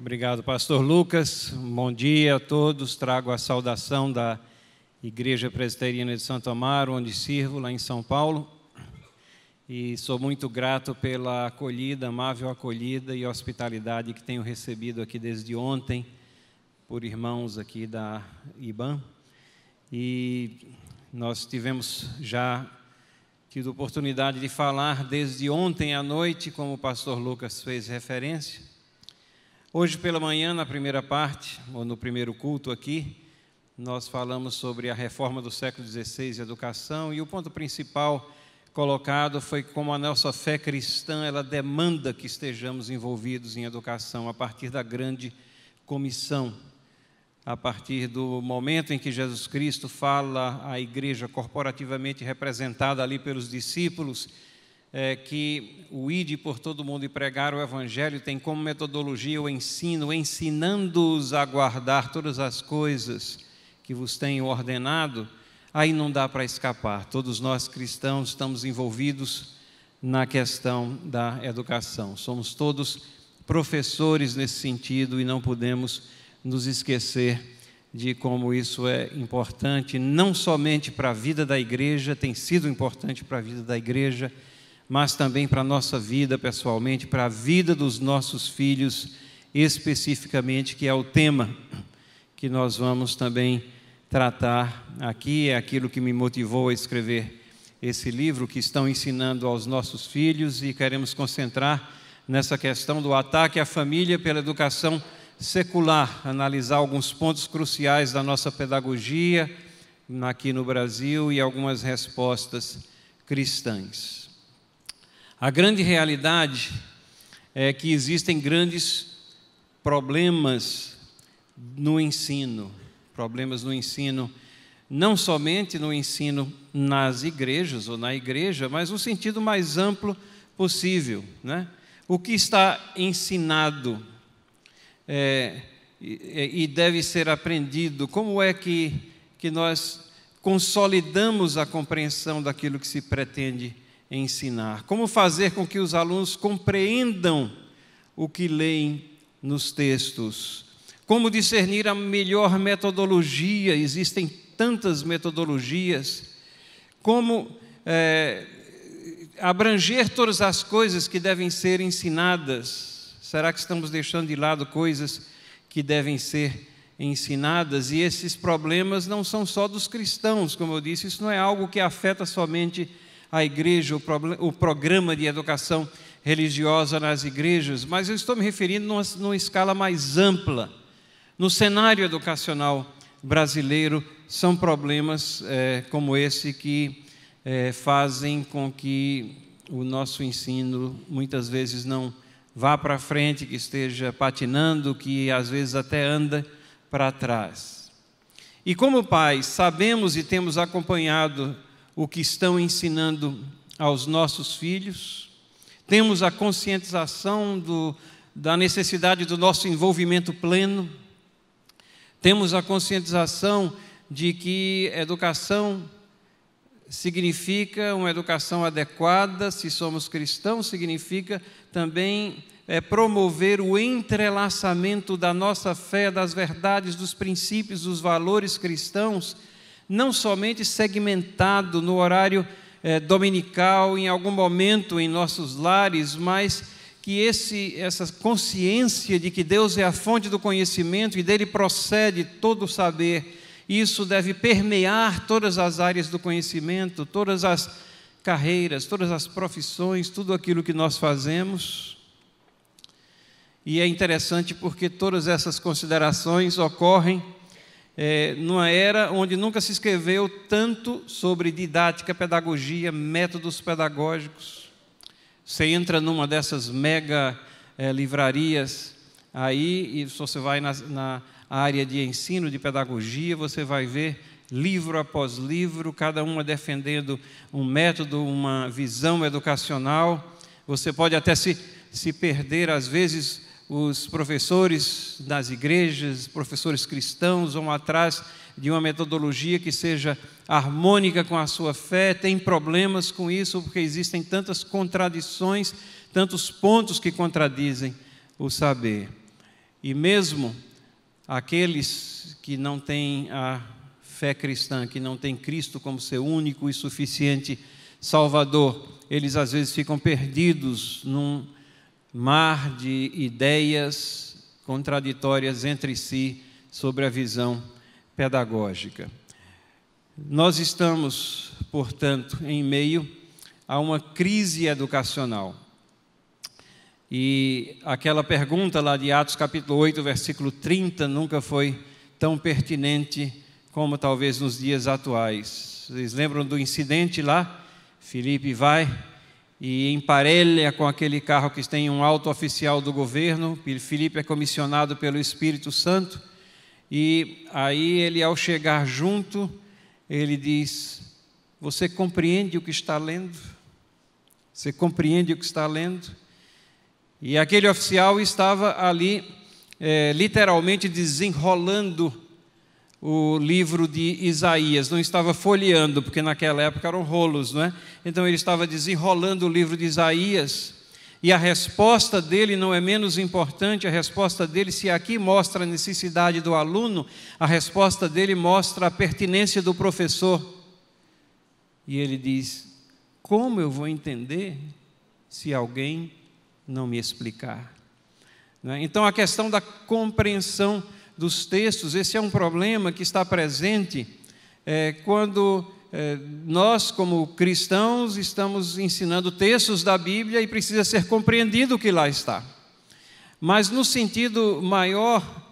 Obrigado, pastor Lucas. Bom dia a todos. Trago a saudação da Igreja Presbiteriana de Santo Amaro, onde sirvo, lá em São Paulo. E sou muito grato pela acolhida, amável acolhida e hospitalidade que tenho recebido aqui desde ontem, por irmãos aqui da IBAN. E nós tivemos já tido oportunidade de falar desde ontem à noite, como o pastor Lucas fez referência. Hoje pela manhã, na primeira parte, ou no primeiro culto aqui, nós falamos sobre a reforma do século XVI e educação, e o ponto principal colocado foi como a nossa fé cristã, ela demanda que estejamos envolvidos em educação a partir da grande comissão, a partir do momento em que Jesus Cristo fala à igreja corporativamente representada ali pelos discípulos, que o ide por todo mundo e pregar o Evangelho tem como metodologia o ensino, ensinando-os a guardar todas as coisas que vos tenho ordenado. Aí não dá para escapar. Todos nós cristãos estamos envolvidos na questão da educação. Somos todos professores nesse sentido e não podemos nos esquecer de como isso é importante, não somente para a vida da igreja, tem sido importante para a vida da igreja, mas também para a nossa vida pessoalmente, para a vida dos nossos filhos especificamente, que é o tema que nós vamos também tratar aqui. É aquilo que me motivou a escrever esse livro, que estão ensinando aos nossos filhos, e queremos concentrar nessa questão do ataque à família pela educação secular, analisar alguns pontos cruciais da nossa pedagogia aqui no Brasil e algumas respostas cristãs. A grande realidade é que existem grandes problemas no ensino, não somente no ensino nas igrejas ou na igreja, mas no sentido mais amplo possível, né? O que está ensinado e deve ser aprendido, como é que nós consolidamos a compreensão daquilo que se pretende ensinar? Como fazer com que os alunos compreendam o que leem nos textos? Como discernir a melhor metodologia? Existem tantas metodologias. Como abranger todas as coisas que devem ser ensinadas? Será que estamos deixando de lado coisas que devem ser ensinadas? E esses problemas não são só dos cristãos, como eu disse, isso não é algo que afeta somente a igreja, o programa de educação religiosa nas igrejas, mas eu estou me referindo numa escala mais ampla. No cenário educacional brasileiro, são problemas como esse que fazem com que o nosso ensino muitas vezes não vá para frente, que esteja patinando, que às vezes até anda para trás. E como pais, sabemos e temos acompanhado o que estão ensinando aos nossos filhos, temos a conscientização da necessidade do nosso envolvimento pleno, temos a conscientização de que educação significa uma educação adequada, se somos cristãos, significa também promover o entrelaçamento da nossa fé, das verdades, dos princípios, dos valores cristãos, não somente segmentado no horário dominical, em algum momento em nossos lares, mas que essa consciência de que Deus é a fonte do conhecimento e dele procede todo o saber, isso deve permear todas as áreas do conhecimento, todas as carreiras, todas as profissões, tudo aquilo que nós fazemos. E é interessante porque todas essas considerações ocorrem numa era onde nunca se escreveu tanto sobre didática, pedagogia, métodos pedagógicos. Você entra numa dessas mega livrarias aí, e se você vai na área de ensino, de pedagogia, você vai ver livro após livro, cada uma defendendo um método, uma visão educacional. Você pode até se perder, às vezes. Os professores das igrejas, professores cristãos, vão atrás de uma metodologia que seja harmônica com a sua fé, tem problemas com isso, porque existem tantas contradições, tantos pontos que contradizem o saber. E mesmo aqueles que não têm a fé cristã, que não têm Cristo como seu único e suficiente Salvador, eles às vezes ficam perdidos num mar de ideias contraditórias entre si sobre a visão pedagógica. Nós estamos, portanto, em meio a uma crise educacional. E aquela pergunta lá de Atos capítulo 8, versículo 30, nunca foi tão pertinente como talvez nos dias atuais. Vocês lembram do incidente lá? Filipe vai e emparelha com aquele carro que tem um alto oficial do governo. Filipe é comissionado pelo Espírito Santo. E aí ele, ao chegar junto, ele diz: você compreende o que está lendo? Você compreende o que está lendo? E aquele oficial estava ali, literalmente desenrolando o livro de Isaías. Não estava folheando, porque naquela época eram rolos, não é? Então ele estava desenrolando o livro de Isaías. E a resposta dele não é menos importante. A resposta dele, se aqui mostra a necessidade do aluno, a resposta dele mostra a pertinência do professor. E ele diz: como eu vou entender se alguém não me explicar? Então, a questão da compreensão dos textos, esse é um problema que está presente quando nós, como cristãos, estamos ensinando textos da Bíblia e precisa ser compreendido o que lá está. Mas, no sentido maior,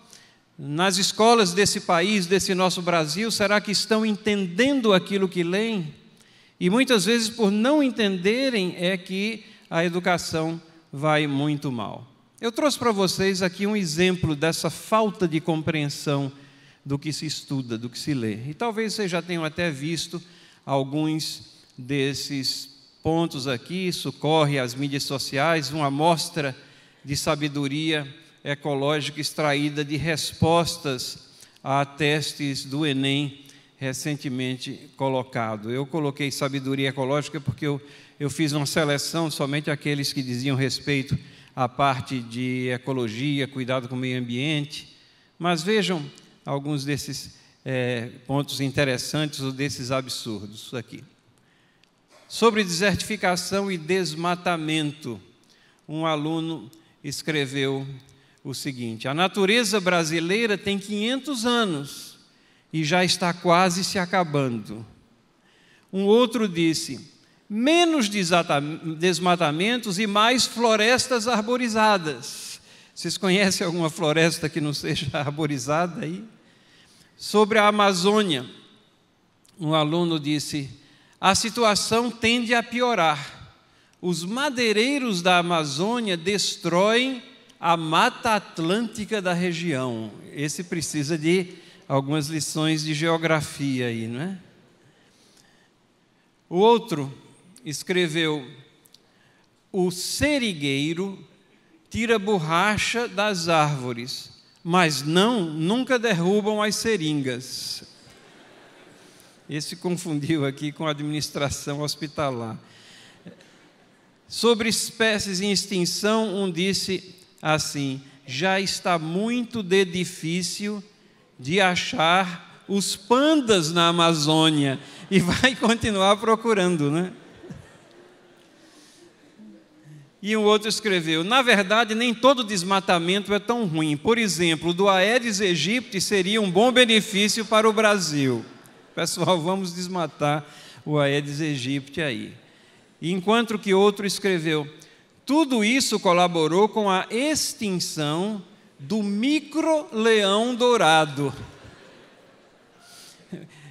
nas escolas desse país, desse nosso Brasil, será que estão entendendo aquilo que leem? E muitas vezes, por não entenderem, é que a educação vai muito mal. Eu trouxe para vocês aqui um exemplo dessa falta de compreensão do que se estuda, do que se lê. E talvez vocês já tenham até visto alguns desses pontos aqui. Isso corre às mídias sociais, uma amostra de sabedoria ecológica extraída de respostas a testes do Enem recentemente colocado. Eu coloquei sabedoria ecológica porque eu fiz uma seleção somente aqueles que diziam respeito à parte de ecologia, cuidado com o meio ambiente. Mas vejam alguns desses pontos interessantes ou desses absurdos aqui. Sobre desertificação e desmatamento, um aluno escreveu o seguinte: a natureza brasileira tem 500 anos e já está quase se acabando. Um outro disse: menos desmatamentos e mais florestas arborizadas. Vocês conhecem alguma floresta que não seja arborizada aí? Sobre a Amazônia, um aluno disse: a situação tende a piorar. Os madeireiros da Amazônia destroem a Mata Atlântica da região. Esse precisa de algumas lições de geografia aí, não é? O outro escreveu: o serigueiro tira borracha das árvores, mas nunca derrubam as seringas. Esse confundiu aqui com a administração hospitalar. Sobre espécies em extinção, um disse assim: já está muito difícil de achar os pandas na Amazônia, e vai continuar procurando, né? E um outro escreveu: na verdade, nem todo desmatamento é tão ruim. Por exemplo, o do Aedes aegypti seria um bom benefício para o Brasil. Pessoal, vamos desmatar o Aedes aegypti aí. Enquanto que outro escreveu: tudo isso colaborou com a extinção do micro-leão dourado.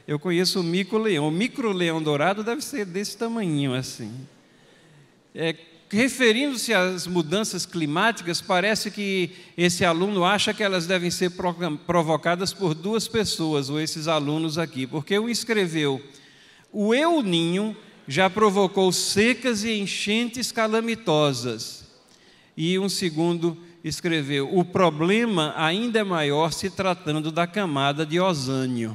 Eu conheço o mico-leão. O micro-leão dourado deve ser desse tamanhinho assim. Referindo-se às mudanças climáticas, parece que esse aluno acha que elas devem ser provocadas por duas pessoas, ou esses alunos aqui, porque um escreveu: o El Niño já provocou secas e enchentes calamitosas. E um segundo escreveu: o problema ainda é maior se tratando da camada de ozônio.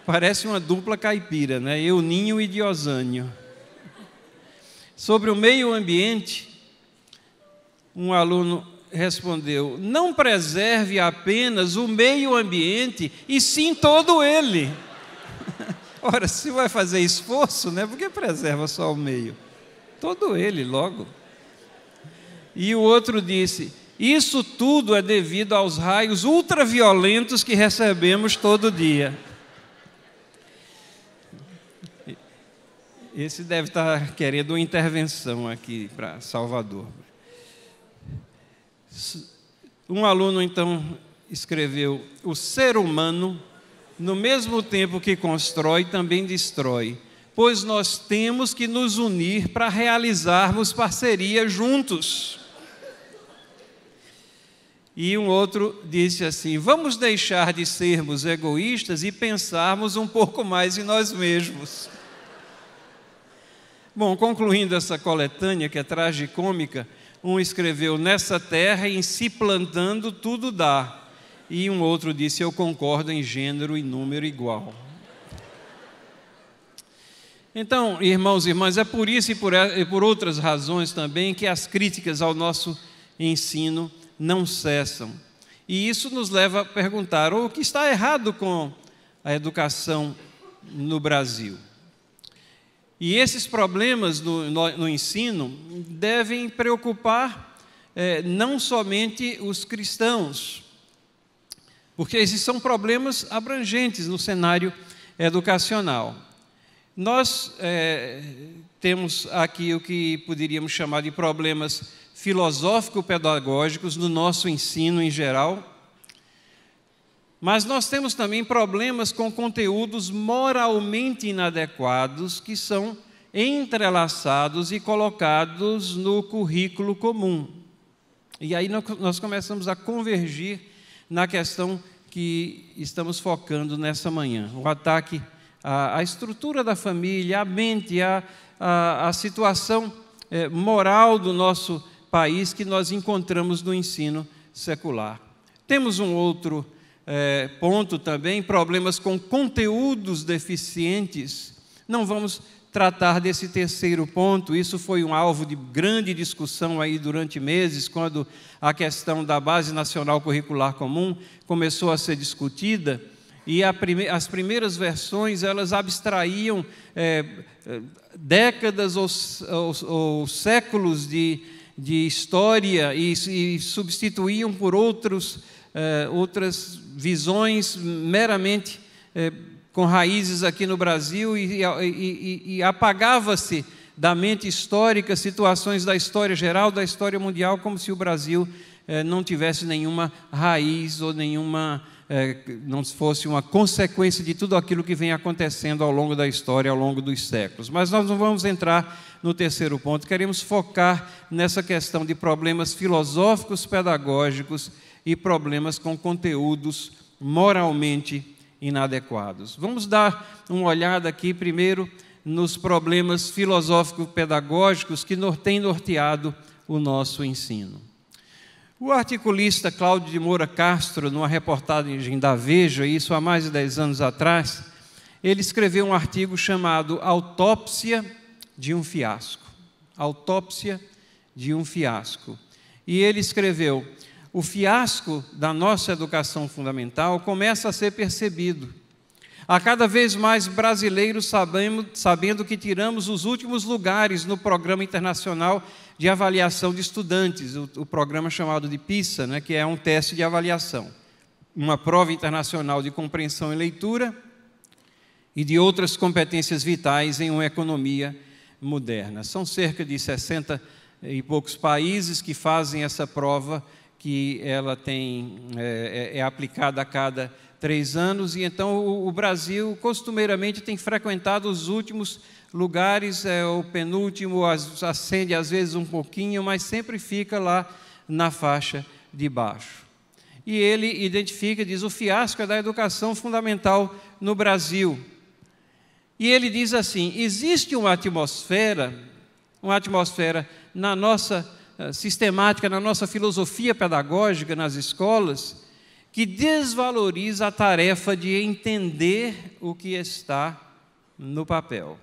Parece uma dupla caipira, né? El Niño e de ozônio. Sobre o meio ambiente, um aluno respondeu: não preserve apenas o meio ambiente, e sim todo ele. Ora, se vai fazer esforço, né? Por que preserva só o meio? Todo ele, logo. E o outro disse: isso tudo é devido aos raios ultraviolentos que recebemos todo dia. Esse deve estar querendo uma intervenção aqui para Salvador. Um aluno, então, escreveu: o ser humano, no mesmo tempo que constrói, também destrói, pois nós temos que nos unir para realizarmos parceria juntos. E um outro disse assim: vamos deixar de sermos egoístas e pensarmos um pouco mais em nós mesmos. Bom, concluindo essa coletânea, que é tragicômica, um escreveu: nessa terra, em se plantando, tudo dá. E um outro disse: eu concordo em gênero e número igual. Então, irmãos e irmãs, é por isso e por outras razões também que as críticas ao nosso ensino não cessam. E isso nos leva a perguntar: o que está errado com a educação no Brasil? E esses problemas no ensino devem preocupar não somente os cristãos, porque esses são problemas abrangentes no cenário educacional. Nós temos aqui o que poderíamos chamar de problemas filosófico-pedagógicos no nosso ensino em geral, mas nós temos também problemas com conteúdos moralmente inadequados que são entrelaçados e colocados no currículo comum. E aí nós começamos a convergir na questão que estamos focando nessa manhã: o ataque à estrutura da família, à mente, à situação moral do nosso país que nós encontramos no ensino secular. Temos um outro ponto também: problemas com conteúdos deficientes. Não vamos tratar desse terceiro ponto, isso foi um alvo de grande discussão aí durante meses, quando a questão da Base Nacional Curricular Comum começou a ser discutida, e as primeiras versões, elas abstraíam décadas ou séculos de história e substituíam por outras visões meramente com raízes aqui no Brasil, e apagava-se da mente histórica situações da história geral, da história mundial, como se o Brasil não tivesse nenhuma raiz ou não fosse uma consequência de tudo aquilo que vem acontecendo ao longo da história, ao longo dos séculos. Mas nós não vamos entrar no terceiro ponto, queremos focar nessa questão de problemas filosóficos, pedagógicos e problemas com conteúdos moralmente inadequados. Vamos dar uma olhada aqui primeiro nos problemas filosófico-pedagógicos que têm norteado o nosso ensino. O articulista Cláudio de Moura Castro, numa reportagem da Veja, isso há mais de 10 anos atrás, ele escreveu um artigo chamado Autópsia de um Fiasco. Autópsia de um Fiasco. E ele escreveu: o fiasco da nossa educação fundamental começa a ser percebido. Há cada vez mais brasileiros sabendo que tiramos os últimos lugares no Programa Internacional de Avaliação de Estudantes, o programa chamado de PISA, né, que é um teste de avaliação, uma prova internacional de compreensão e leitura e de outras competências vitais em uma economia moderna. São cerca de 60 e poucos países que fazem essa prova, que ela é aplicada a cada 3 anos, e então o Brasil costumeiramente tem frequentado os últimos lugares, o penúltimo, ascende às vezes um pouquinho, mas sempre fica lá na faixa de baixo. E ele identifica, diz: o fiasco é da educação fundamental no Brasil. E ele diz assim: existe uma atmosfera na nossa sistemática, na nossa filosofia pedagógica nas escolas, que desvaloriza a tarefa de entender o que está no papel.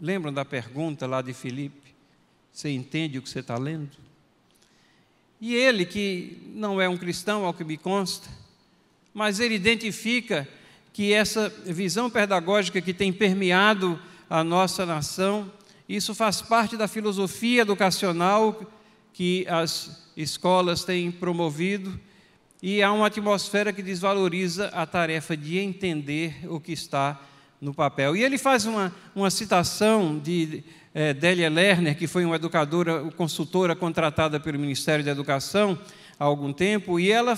Lembram da pergunta lá de Filipe? Você entende o que você está lendo? E ele, que não é um cristão, ao que me consta, mas ele identifica que essa visão pedagógica que tem permeado a nossa nação, isso faz parte da filosofia educacional que as escolas têm promovido, e há uma atmosfera que desvaloriza a tarefa de entender o que está no papel. E ele faz uma citação de Délia Lerner, que foi uma educadora, consultora contratada pelo Ministério da Educação há algum tempo, e ela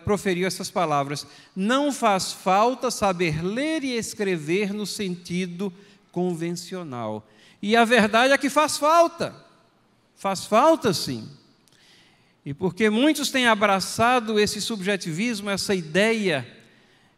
proferiu essas palavras: não faz falta saber ler e escrever no sentido convencional. E a verdade é que faz falta sim. E porque muitos têm abraçado esse subjetivismo, essa ideia,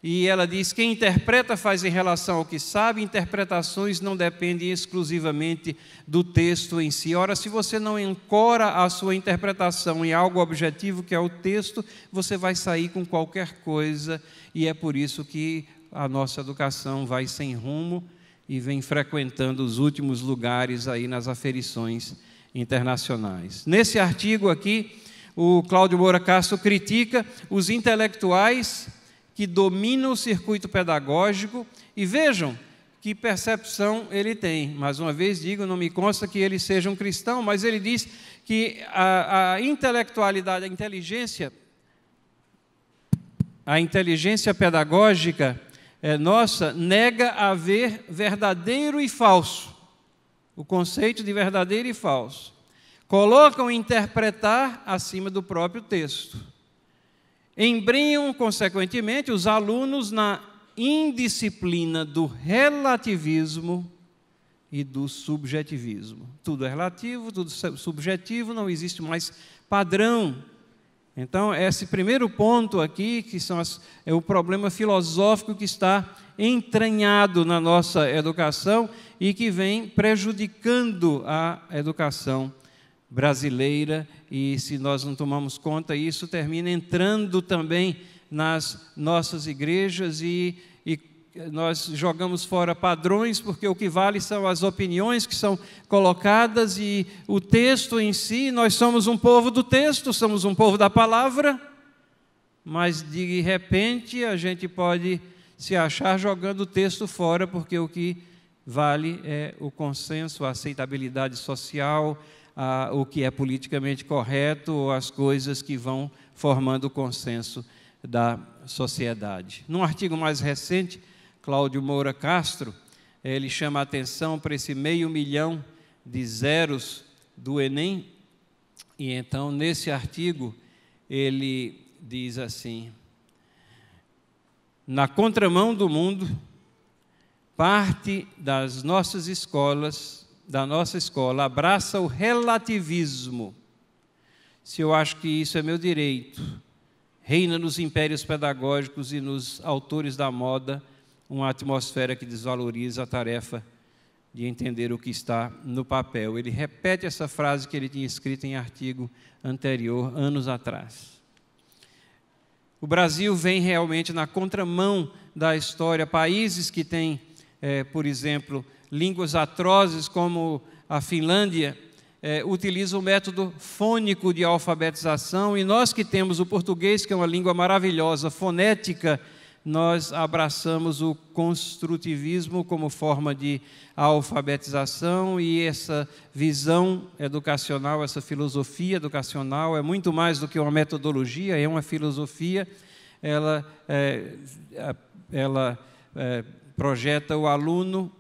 e ela diz: quem interpreta faz em relação ao que sabe, interpretações não dependem exclusivamente do texto em si. Ora, se você não ancora a sua interpretação em algo objetivo, que é o texto, você vai sair com qualquer coisa, e é por isso que a nossa educação vai sem rumo e vem frequentando os últimos lugares aí nas aferições internacionais. Nesse artigo aqui, o Cláudio Moura Castro critica os intelectuais que dominam o circuito pedagógico, e vejam que percepção ele tem. Mais uma vez digo, não me consta que ele seja um cristão, mas ele diz que a intelectualidade, a inteligência pedagógica nossa nega haver verdadeiro e falso, o conceito de verdadeiro e falso. Colocam interpretar acima do próprio texto. Embrenham, consequentemente, os alunos na indisciplina do relativismo e do subjetivismo. Tudo é relativo, tudo é subjetivo, não existe mais padrão. Então, esse primeiro ponto aqui, que é o problema filosófico que está entranhado na nossa educação e que vem prejudicando a educação brasileira, e se nós não tomamos conta, isso termina entrando também nas nossas igrejas, e nós jogamos fora padrões, porque o que vale são as opiniões que são colocadas e o texto em si. Nós somos um povo do texto, somos um povo da palavra, mas de repente a gente pode se achar jogando o texto fora, porque o que vale é o consenso, a aceitabilidade social, o que é politicamente correto, ou as coisas que vão formando o consenso da sociedade. Num artigo mais recente, Cláudio Moura Castro, ele chama a atenção para esse 500 mil de zeros do Enem, e então, nesse artigo, ele diz assim: na contramão do mundo, parte das nossas escolas, da nossa escola, abraça o relativismo. Se eu acho que isso é meu direito, reina nos impérios pedagógicos e nos autores da moda uma atmosfera que desvaloriza a tarefa de entender o que está no papel. Ele repete essa frase que ele tinha escrito em artigo anterior, anos atrás. O Brasil vem realmente na contramão da história. Países que têm, por exemplo, línguas atrozes como a Finlândia, utilizam o método fônico de alfabetização, e nós que temos o português, que é uma língua maravilhosa, fonética, nós abraçamos o construtivismo como forma de alfabetização, e essa visão educacional, essa filosofia educacional é muito mais do que uma metodologia, é uma filosofia. Ela projeta o aluno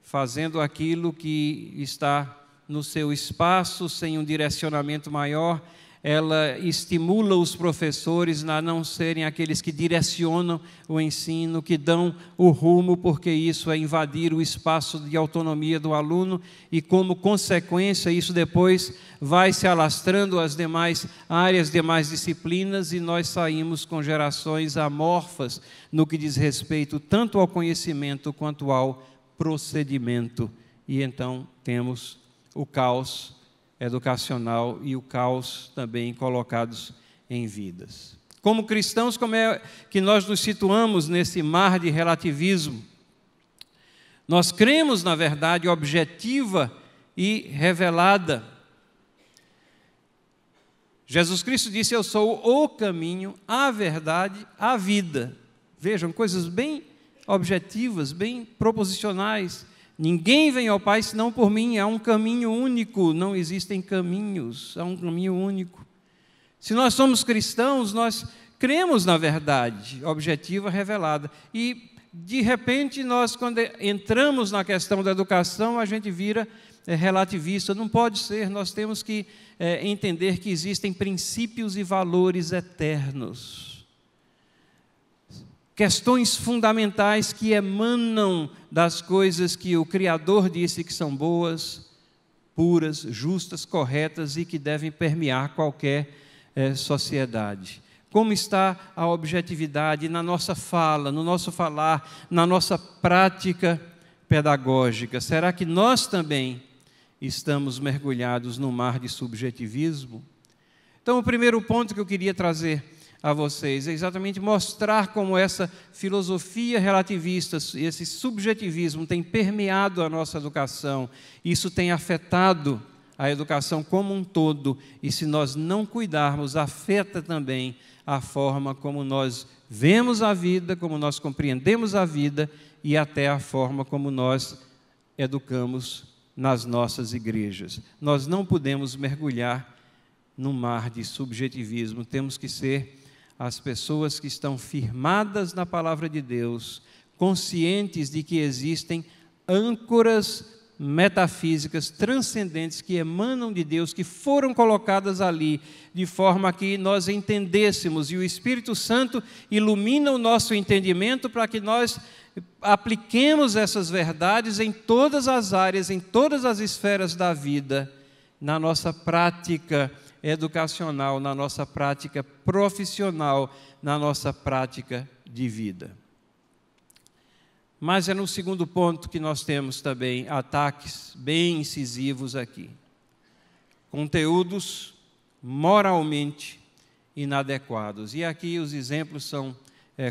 fazendo aquilo que está no seu espaço, sem um direcionamento maior. Ela estimula os professores a não serem aqueles que direcionam o ensino, que dão o rumo, porque isso é invadir o espaço de autonomia do aluno, e como consequência isso depois vai se alastrando às demais áreas, demais disciplinas, e nós saímos com gerações amorfas no que diz respeito tanto ao conhecimento quanto ao procedimento, e então temos o caos educacional e o caos também colocados em vidas. Como cristãos, como é que nós nos situamos nesse mar de relativismo? Nós cremos na verdade objetiva e revelada. Jesus Cristo disse: eu sou o caminho, a verdade, a vida. Vejam, coisas bem objetivas, bem proposicionais. Ninguém vem ao Pai senão por mim. Há um caminho único, não existem caminhos, há um caminho único. Se nós somos cristãos, nós cremos na verdade objetiva revelada. E, de repente, nós, quando entramos na questão da educação, a gente vira relativista. Não pode ser, nós temos que entender que existem princípios e valores eternos. Questões fundamentais que emanam das coisas que o Criador disse que são boas, puras, justas, corretas e que devem permear qualquer sociedade. Como está a objetividade na nossa fala, no nosso falar, na nossa prática pedagógica? Será que nós também estamos mergulhados no mar de subjetivismo? Então, o primeiro ponto que eu queria trazer a vocês é exatamente mostrar como essa filosofia relativista, esse subjetivismo tem permeado a nossa educação. Isso tem afetado a educação como um todo, e se nós não cuidarmos, afeta também a forma como nós vemos a vida, como nós compreendemos a vida e até a forma como nós educamos nas nossas igrejas. Nós não podemos mergulhar no mar de subjetivismo, temos que ser as pessoas que estão firmadas na palavra de Deus, conscientes de que existem âncoras metafísicas transcendentes que emanam de Deus, que foram colocadas ali, de forma que nós entendêssemos, e o Espírito Santo ilumina o nosso entendimento para que nós apliquemos essas verdades em todas as áreas, em todas as esferas da vida, na nossa prática educacional, na nossa prática profissional, na nossa prática de vida. Mas é no segundo ponto que nós temos também ataques bem incisivos aqui. Conteúdos moralmente inadequados. E aqui os exemplos são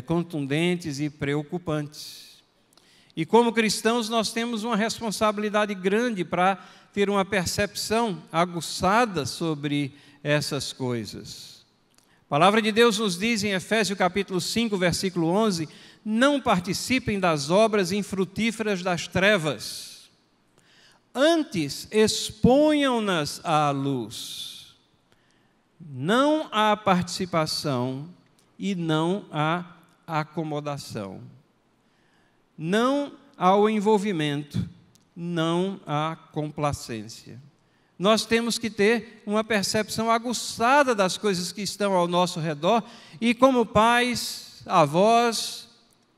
contundentes e preocupantes. E como cristãos nós temos uma responsabilidade grande para ter uma percepção aguçada sobre essas coisas. A palavra de Deus nos diz em Efésios capítulo 5, versículo 11, não participem das obras infrutíferas das trevas, antes exponham-nas à luz. Não há participação e não há acomodação. Não há o envolvimento, não há complacência. Nós temos que ter uma percepção aguçada das coisas que estão ao nosso redor e, como pais, avós,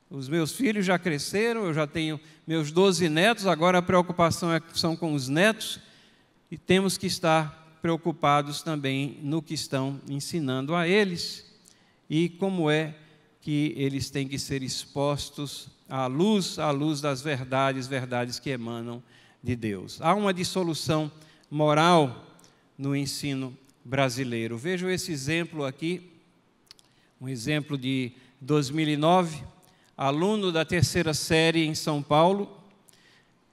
os meus filhos já cresceram, eu já tenho meus 12 netos, agora a preocupação são com os netos e temos que estar preocupados também no que estão ensinando a eles e como é que eles têm que ser expostos à luz das verdades que emanam de Deus. Há uma dissolução moral no ensino brasileiro. Vejam esse exemplo aqui, um exemplo de 2009, aluno da terceira série em São Paulo,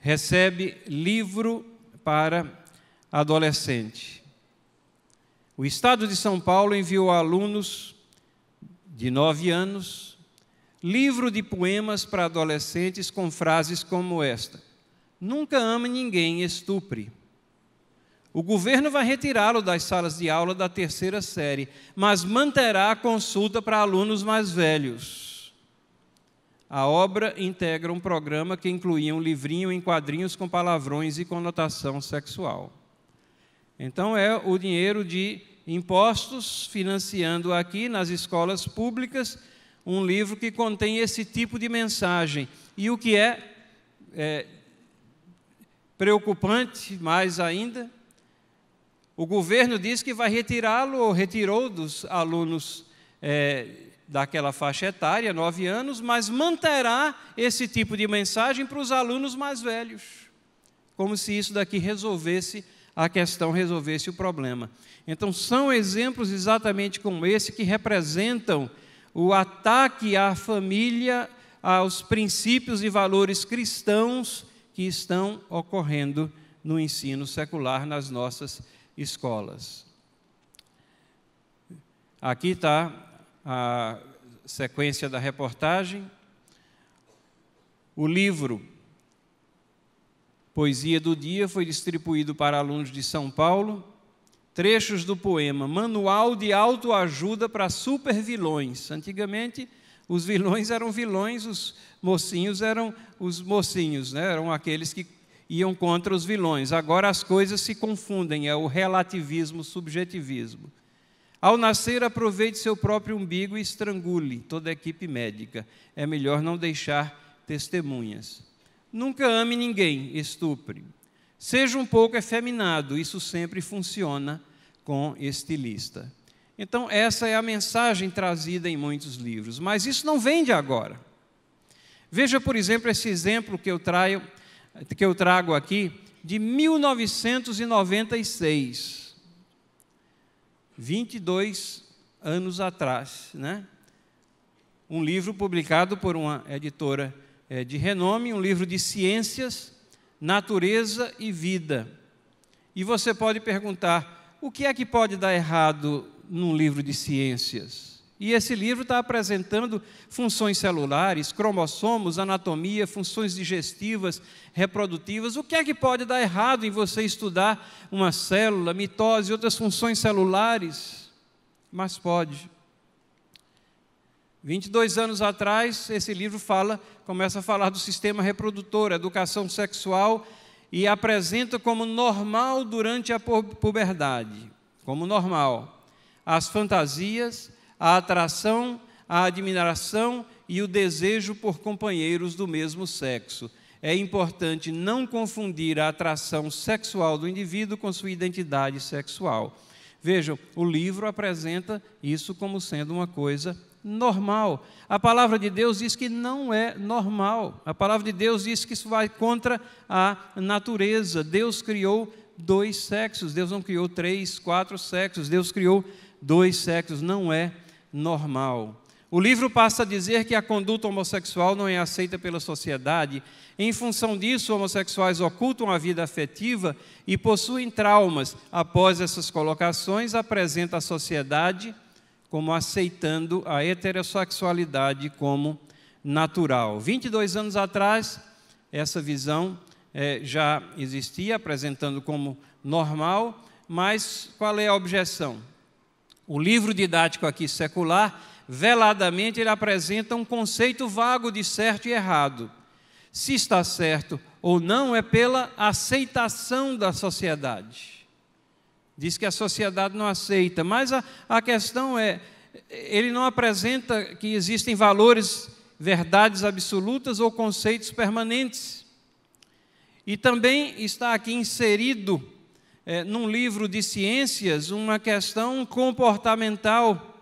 recebe livro para adolescente. O Estado de São Paulo enviou a alunos de 9 anos, livro de poemas para adolescentes com frases como esta: nunca ame ninguém, estupre. O governo vai retirá-lo das salas de aula da terceira série, mas manterá a consulta para alunos mais velhos. A obra integra um programa que incluía um livrinho em quadrinhos com palavrões e conotação sexual. Então, é o dinheiro de impostos financiando aqui nas escolas públicas um livro que contém esse tipo de mensagem. E o que é preocupante mais ainda, o governo diz que vai retirá-lo, ou retirou dos alunos daquela faixa etária, 9 anos, mas manterá esse tipo de mensagem para os alunos mais velhos, como se isso daqui resolvesse a questão, resolvesse o problema. Então, são exemplos exatamente como esse que representam o ataque à família, aos princípios e valores cristãos que estão ocorrendo no ensino secular nas nossas escolas. Aqui está a sequência da reportagem. O livro Poesia do Dia foi distribuído para alunos de São Paulo. Trechos do poema Manual de Autoajuda para Supervilões. Antigamente, os vilões eram vilões, os mocinhos eram os mocinhos, né? Eram aqueles que iam contra os vilões. Agora as coisas se confundem, é o relativismo, o subjetivismo. Ao nascer, aproveite seu próprio umbigo e estrangule toda a equipe médica. É melhor não deixar testemunhas. Nunca ame ninguém, estupre. Seja um pouco efeminado, isso sempre funciona com estilista. Então, essa é a mensagem trazida em muitos livros, mas isso não vem de agora. Veja, por exemplo, esse exemplo que eu trago aqui, de 1996, 22 anos atrás, né? Um livro publicado por uma editora de renome, um livro de ciências, natureza e vida. E você pode perguntar, o que é que pode dar errado num livro de ciências? E esse livro está apresentando funções celulares, cromossomos, anatomia, funções digestivas, reprodutivas. O que é que pode dar errado em você estudar uma célula, mitose e outras funções celulares? Mas pode. 22 anos atrás, esse livro começa a falar do sistema reprodutor, educação sexual, e apresenta como normal durante a puberdade, como normal, as fantasias, a atração, a admiração e o desejo por companheiros do mesmo sexo. É importante não confundir a atração sexual do indivíduo com sua identidade sexual. Vejam, o livro apresenta isso como sendo uma coisa normal. A palavra de Deus diz que não é normal. A palavra de Deus diz que isso vai contra a natureza. Deus criou 2 sexos. Deus não criou 3, 4 sexos. Deus criou 2 sexos. Não é normal. O livro passa a dizer que a conduta homossexual não é aceita pela sociedade. Em função disso, homossexuais ocultam a vida afetiva e possuem traumas. Após essas colocações, apresenta a sociedade como aceitando a heterossexualidade como natural. 22 anos atrás, essa visão já existia, apresentando como normal, mas qual é a objeção? O livro didático aqui secular, veladamente, ele apresenta um conceito vago de certo e errado. Se está certo ou não é pela aceitação da sociedade. Diz que a sociedade não aceita, mas a questão é, ele não apresenta que existem valores, verdades absolutas ou conceitos permanentes. E também está aqui inserido, num livro de ciências, uma questão comportamental,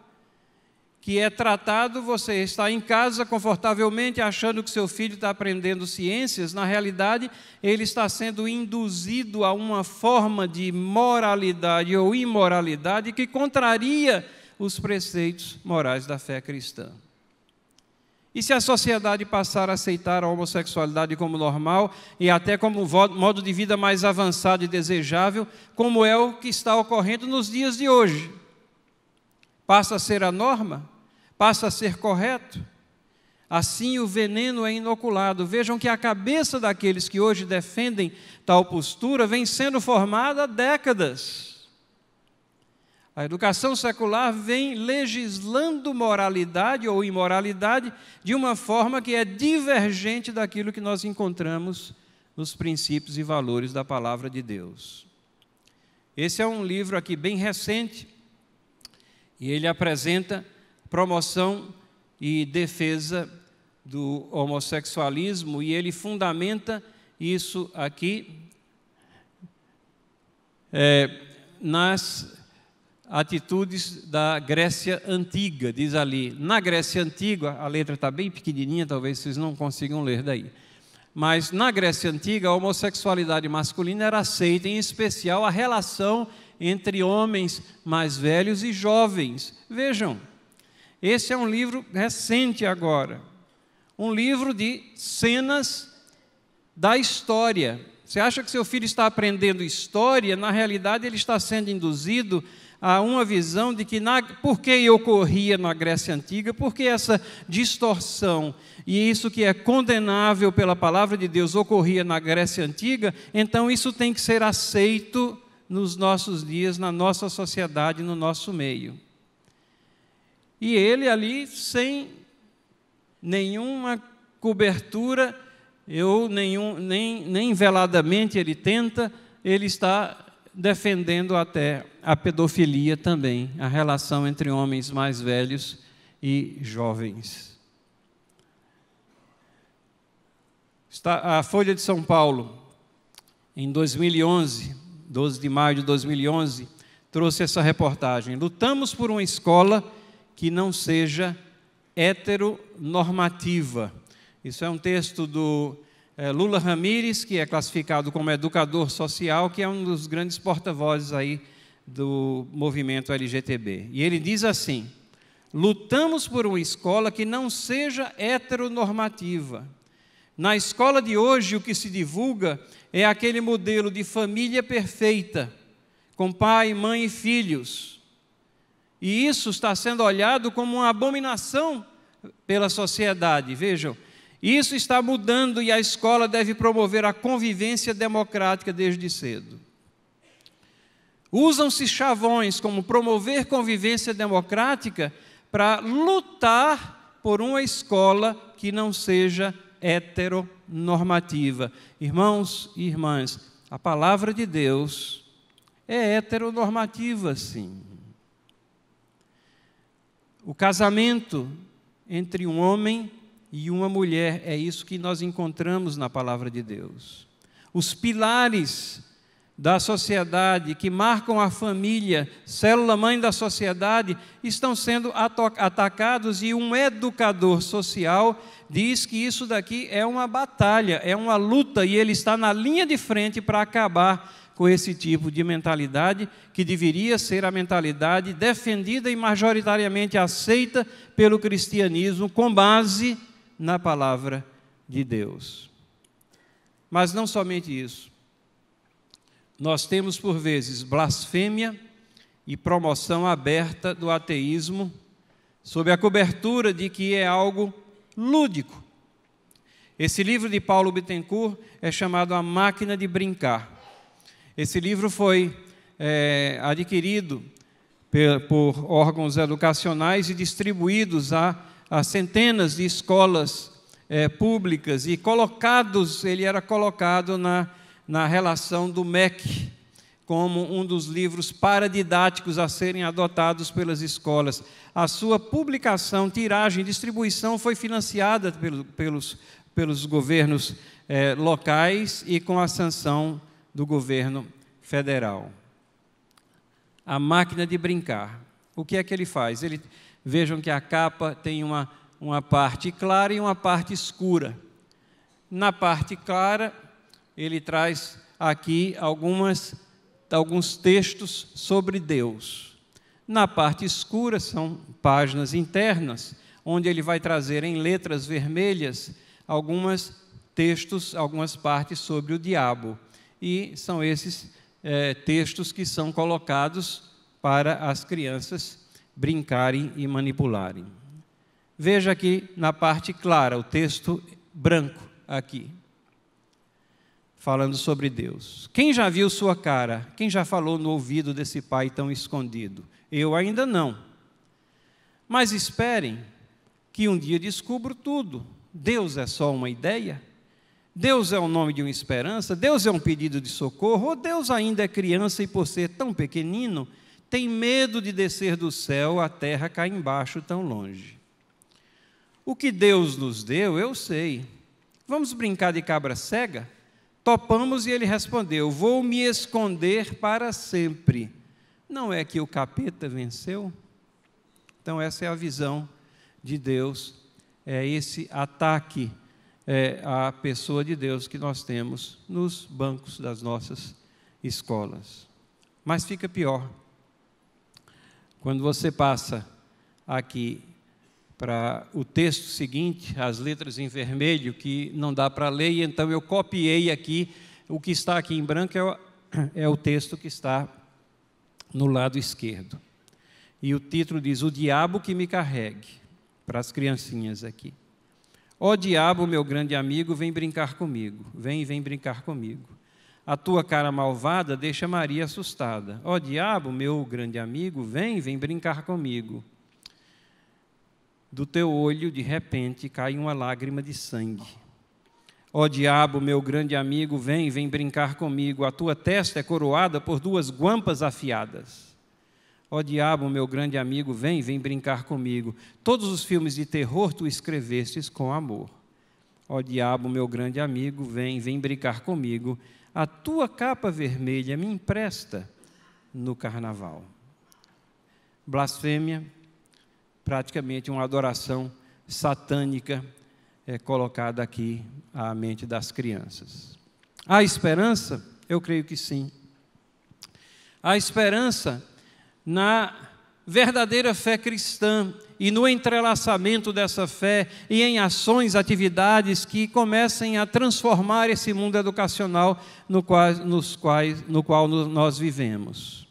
que é tratado, você está em casa confortavelmente achando que seu filho está aprendendo ciências, na realidade ele está sendo induzido a uma forma de moralidade ou imoralidade que contraria os preceitos morais da fé cristã. E se a sociedade passar a aceitar a homossexualidade como normal e até como modo de vida mais avançado e desejável, como é o que está ocorrendo nos dias de hoje? Passa a ser a norma? Passa a ser correto? Assim o veneno é inoculado. Vejam que a cabeça daqueles que hoje defendem tal postura vem sendo formada há décadas. A educação secular vem legislando moralidade ou imoralidade de uma forma que é divergente daquilo que nós encontramos nos princípios e valores da palavra de Deus. Esse é um livro aqui bem recente e ele apresenta promoção e defesa do homossexualismo, e ele fundamenta isso aqui nas atitudes da Grécia Antiga. Diz ali, na Grécia Antiga, a letra está bem pequenininha, talvez vocês não consigam ler daí, mas na Grécia Antiga a homossexualidade masculina era aceita, em especial a relação entre homens mais velhos e jovens. Vejam, esse é um livro recente agora, um livro de cenas da história. Você acha que seu filho está aprendendo história? Na realidade, ele está sendo induzido há uma visão de que, por que ocorria na Grécia Antiga, porque essa distorção e isso que é condenável pela palavra de Deus ocorria na Grécia Antiga, então isso tem que ser aceito nos nossos dias, na nossa sociedade, no nosso meio. E ele ali, sem nenhuma cobertura, nem veladamente ele tenta, ele está defendendo até a pedofilia também, a relação entre homens mais velhos e jovens. A Folha de São Paulo, em 2011, 12 de maio de 2011, trouxe essa reportagem: lutamos por uma escola que não seja heteronormativa. Isso é um texto do Lula Ramírez, que é classificado como educador social, que é um dos grandes porta-vozes aí do movimento LGTB. E ele diz assim: lutamos por uma escola que não seja heteronormativa. Na escola de hoje, o que se divulga é aquele modelo de família perfeita, com pai, mãe e filhos. E isso está sendo olhado como uma abominação pela sociedade. Vejam, isso está mudando e a escola deve promover a convivência democrática desde cedo. Usam-se chavões como promover convivência democrática para lutar por uma escola que não seja heteronormativa. Irmãos e irmãs, a palavra de Deus é heteronormativa, sim. O casamento entre um homem e uma mulher, é isso que nós encontramos na palavra de Deus. Os pilares da sociedade que marcam a família, célula-mãe da sociedade, estão sendo atacados, e um educador social diz que isso daqui é uma batalha, é uma luta, e ele está na linha de frente para acabar com esse tipo de mentalidade, que deveria ser a mentalidade defendida e majoritariamente aceita pelo cristianismo, com base na palavra de Deus. Mas não somente isso. Nós temos, por vezes, blasfêmia e promoção aberta do ateísmo, sob a cobertura de que é algo lúdico. Esse livro de Paulo Bittencourt é chamado A Máquina de Brincar. Esse livro foi adquirido por órgãos educacionais e distribuídos a centenas de escolas públicas, e ele era colocado na relação do MEC, como um dos livros paradidáticos a serem adotados pelas escolas. A sua publicação, tiragem e distribuição foi financiada pelos governos locais e com a sanção do governo federal. A Máquina de Brincar. O que é que ele faz? Vejam que a capa tem uma parte clara e uma parte escura. Na parte clara, ele traz aqui alguns textos sobre Deus. Na parte escura, são páginas internas, onde ele vai trazer em letras vermelhas alguns textos, algumas partes sobre o diabo. E são esses textos que são colocados para as crianças brincarem e manipularem. Veja aqui na parte clara, o texto branco aqui, falando sobre Deus. Quem já viu sua cara? Quem já falou no ouvido desse pai tão escondido? Eu ainda não. Mas esperem que um dia descubro tudo. Deus é só uma ideia? Deus é o nome de uma esperança? Deus é um pedido de socorro? Ou Deus ainda é criança e, por ser tão pequenino, tem medo de descer do céu à terra cá embaixo tão longe? O que Deus nos deu, eu sei. Vamos brincar de cabra cega? Topamos e ele respondeu: vou me esconder para sempre. Não é que o capeta venceu? Então essa é a visão de Deus, é esse ataque à pessoa de Deus que nós temos nos bancos das nossas escolas. Mas fica pior. Quando você passa aqui para o texto seguinte, as letras em vermelho, que não dá para ler, e então eu copiei aqui, o que está aqui em branco é o texto que está no lado esquerdo. E o título diz: O Diabo que me carregue, para as criancinhas aqui. Ó diabo, meu grande amigo, vem brincar comigo. Vem brincar comigo. A tua cara malvada deixa Maria assustada. Ó diabo, meu grande amigo, vem brincar comigo. Do teu olho, de repente, cai uma lágrima de sangue. Ó diabo, meu grande amigo, vem brincar comigo. A tua testa é coroada por 2 guampas afiadas. Ó diabo, meu grande amigo, vem brincar comigo. Todos os filmes de terror tu escrevestes com amor. Ó diabo, meu grande amigo, vem brincar comigo. A tua capa vermelha me empresta no carnaval. Blasfêmia, praticamente uma adoração satânica colocada aqui à mente das crianças. Há esperança? Eu creio que sim. Há esperança na verdadeira fé cristã e no entrelaçamento dessa fé e em ações, atividades que comecem a transformar esse mundo educacional no qual nós vivemos.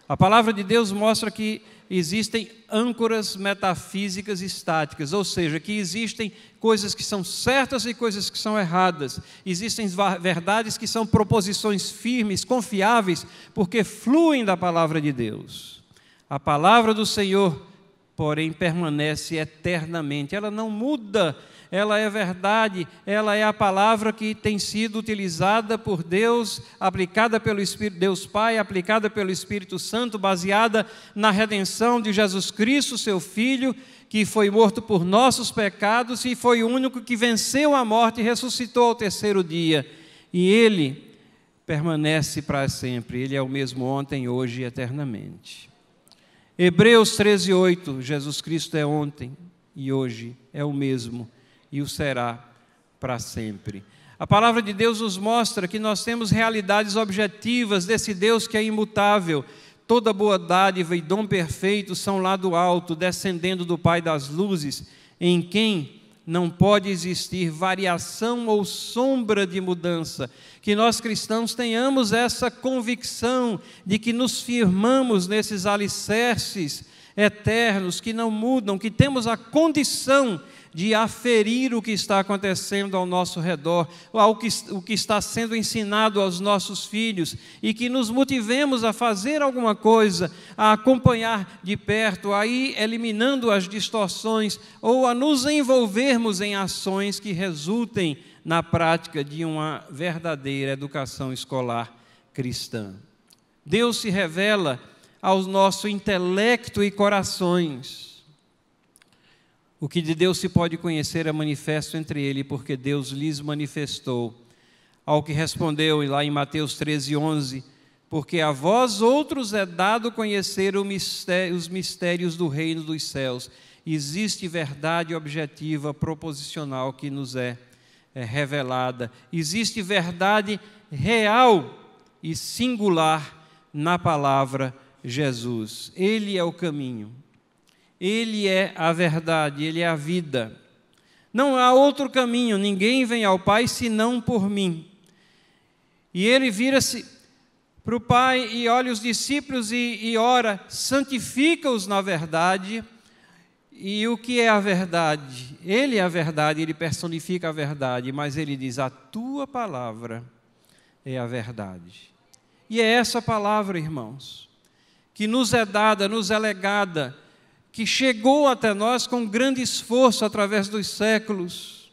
A palavra de Deus mostra que existem âncoras metafísicas estáticas, ou seja, que existem coisas que são certas e coisas que são erradas. Existem verdades que são proposições firmes, confiáveis, porque fluem da palavra de Deus. A palavra do Senhor, porém, permanece eternamente. Ela não muda, ela é verdade, ela é a palavra que tem sido utilizada por Deus, aplicada pelo Espírito, Deus Pai, aplicada pelo Espírito Santo, baseada na redenção de Jesus Cristo, seu Filho, que foi morto por nossos pecados e foi o único que venceu a morte e ressuscitou ao 3º dia. E Ele permanece para sempre, Ele é o mesmo ontem, hoje e eternamente. Hebreus 13:8, Jesus Cristo é ontem e hoje, é o mesmo e o será para sempre. A palavra de Deus nos mostra que nós temos realidades objetivas desse Deus que é imutável. Toda boa dádiva e dom perfeito são lá do alto, descendendo do Pai das luzes, em quem não pode existir variação ou sombra de mudança. Que nós cristãos tenhamos essa convicção de que nos firmamos nesses alicerces eternos, que não mudam, que temos a condição de aferir o que está acontecendo ao nosso redor, o que está sendo ensinado aos nossos filhos, e que nos motivemos a fazer alguma coisa, a acompanhar de perto, a ir eliminando as distorções, ou a nos envolvermos em ações que resultem na prática de uma verdadeira educação escolar cristã. Deus se revela ao nosso intelecto e corações. O que de Deus se pode conhecer é manifesto entre ele, porque Deus lhes manifestou. Ao que respondeu lá em Mateus 13:11, porque a vós outros é dado conhecer os mistérios do reino dos céus. Existe verdade objetiva, proposicional que nos é revelada. Existe verdade real e singular na palavra Jesus. Ele é o caminho. Ele é a verdade, Ele é a vida. Não há outro caminho, ninguém vem ao Pai senão por mim. E ele vira-se para o Pai e olha os discípulos e ora, santifica-os na verdade. E o que é a verdade? Ele é a verdade, ele personifica a verdade, mas ele diz, a tua palavra é a verdade. E é essa palavra, irmãos, que nos é dada, nos é legada, que chegou até nós com grande esforço através dos séculos.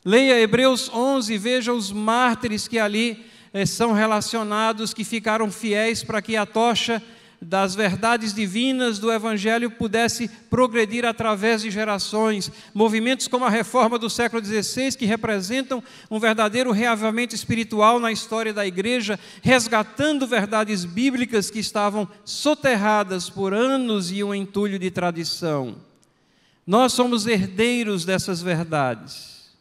Leia Hebreus 11, veja os mártires que ali são relacionados, que ficaram fiéis para que a tocha das verdades divinas do Evangelho pudesse progredir através de gerações. Movimentos como a Reforma do século XVI, que representam um verdadeiro reavivamento espiritual na história da Igreja, resgatando verdades bíblicas que estavam soterradas por anos e um entulho de tradição. Nós somos herdeiros dessas verdades.